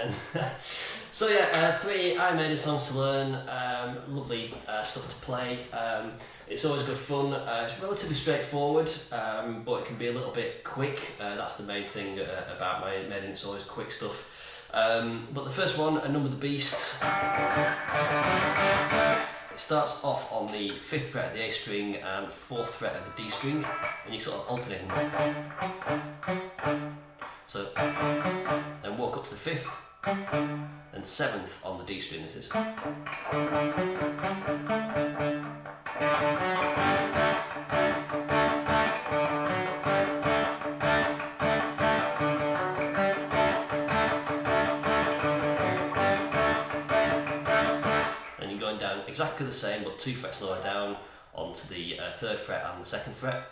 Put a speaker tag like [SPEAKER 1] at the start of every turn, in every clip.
[SPEAKER 1] then. So yeah, 3 Iron Maiden songs to learn, lovely stuff to play. It's always good fun. It's relatively straightforward, but it can be a little bit quick. That's the main thing about my Maiden, it's always quick stuff. But the first one, A Number the Beast, it starts off on the 5th fret of the A string and 4th fret of the D string, and you sort of alternate. So, then walk up to the 5th, and 7th on the D string, this is. And you're going down exactly the same, but 2 frets lower down onto the 3rd fret and the 2nd fret.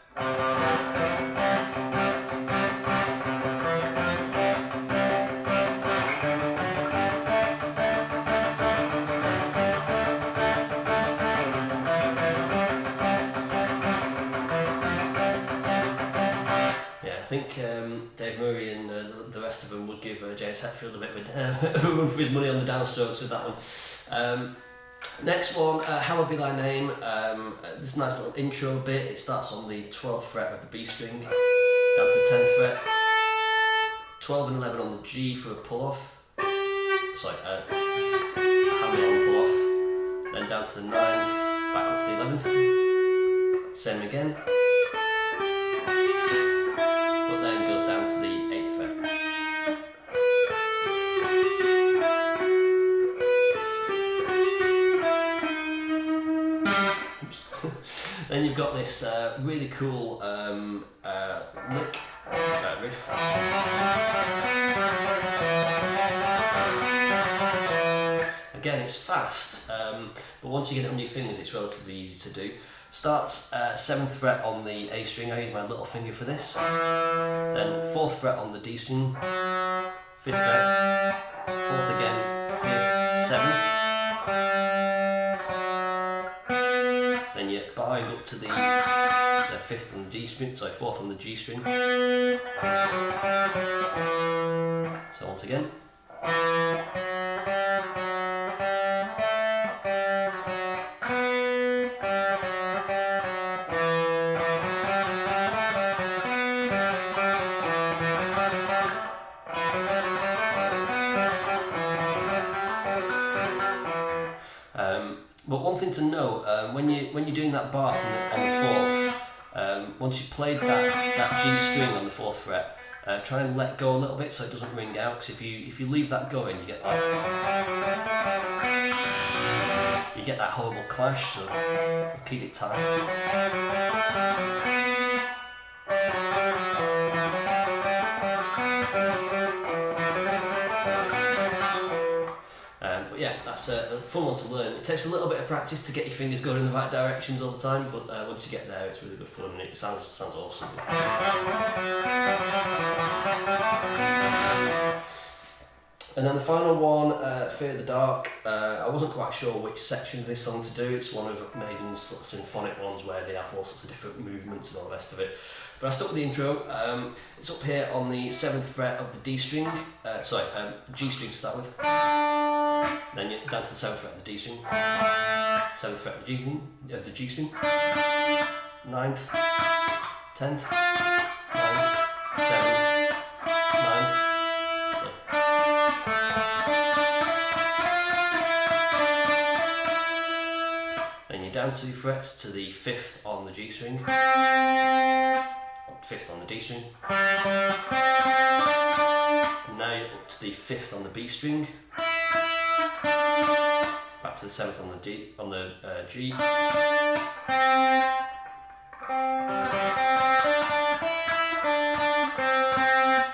[SPEAKER 1] I think Dave Murray and the rest of them would give James Hetfield a bit of a run for his money on the downstrokes with that one. Next one, Hallowed Be Thy Name. This nice little intro bit. It starts on the 12th fret of the B string, down to the 10th fret, 12 and 11 on the G for a pull off. Sorry, hammer on pull off. Then down to the 9th, back up to the 11th. Same again. Then goes down to the 8th fret. Then you've got this really cool lick, riff. Again, it's fast, but once you get it under your fingers, it's relatively easy to do. Starts 7th fret on the A string, I use my little finger for this. Then 4th fret on the D string, 5th fret, 4th again, 5th, 7th. Then you're bowing up to the 5th on the D string, sorry, 4th on the G string. So once again. But one thing to note, when you're doing that bar on the 4th, once you've played that G string on the 4th fret, try and let go a little bit so it doesn't ring out. Because if you leave that going, you get that horrible clash. So keep it tight. But yeah, that's a fun one to learn. It takes a little bit of practice to get your fingers going in the right directions all the time, but once you get there, it's really good fun and it sounds awesome. And then the final one, Fear the Dark. I wasn't quite sure which section of this song to do. It's one of Maiden's sort of symphonic ones where they have all sorts of different movements and all the rest of it. But I stuck with the intro. It's up here on the 7th fret of the D string. G string to start with. Then you're down to the 7th fret of the D string. 7th fret of the G string. 9th, 10th, 9th, 7th, 9th. Then you're down 2 frets to the 5th on the G string. 5th on the D string. And now you're up to the 5th on the B string. Back to the 7th on the G.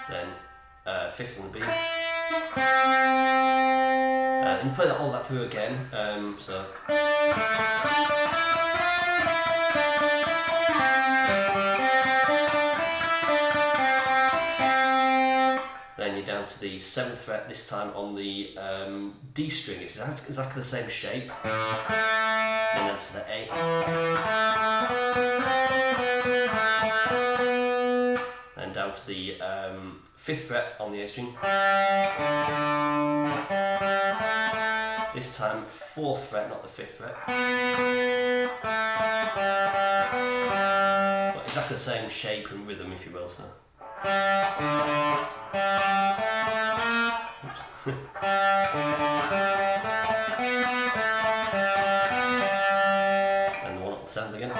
[SPEAKER 1] Then 5th on the B. And you play all that through again. Then you're down to the 7th fret, this time on the D string. It's exactly the same shape. And then to the A. then down to the 5th fret on the A string. This time 4th fret, not the 5th fret. But exactly the same shape and rhythm, if you will. So. And the one up the 7th again.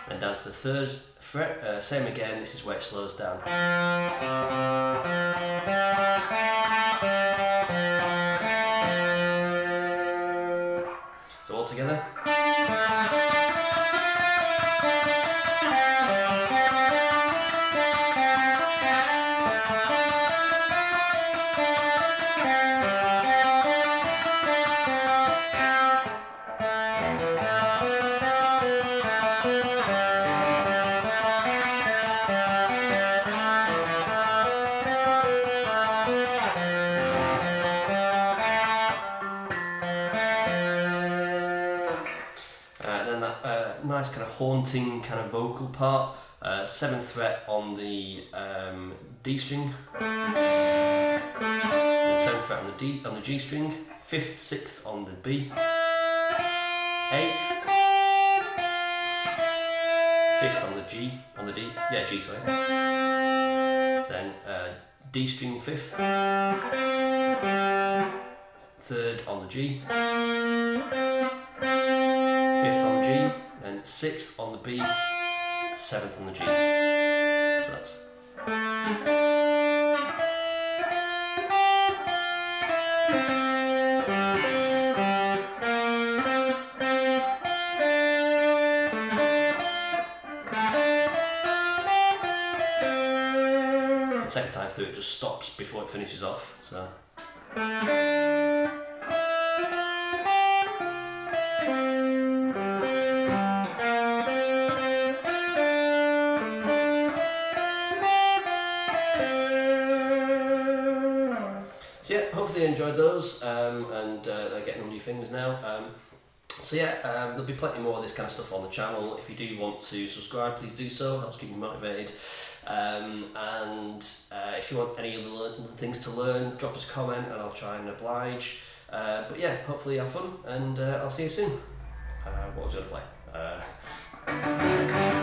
[SPEAKER 1] Then down to the 3rd fret, same again, this is where it slows down. So all together. Then that nice kind of haunting kind of vocal part, 7th fret on the D string, then 7th fret on the G string, 5th, 6th on the B, 8th, 5th on the G, G, sorry, then D string 5th, 3rd on the G, 5th on the G, then 6th on the B, 7th on the G. So that's. The second time through it just stops before it finishes off. So. So yeah, hopefully you enjoyed those and they're getting all new things now. So yeah, there'll be plenty more of this kind of stuff on the channel. If you do want to subscribe, please do so. Helps keep me motivated. If you want any other things to learn, drop us a comment and I'll try and oblige. But yeah, hopefully you have fun and I'll see you soon. What was I going to play?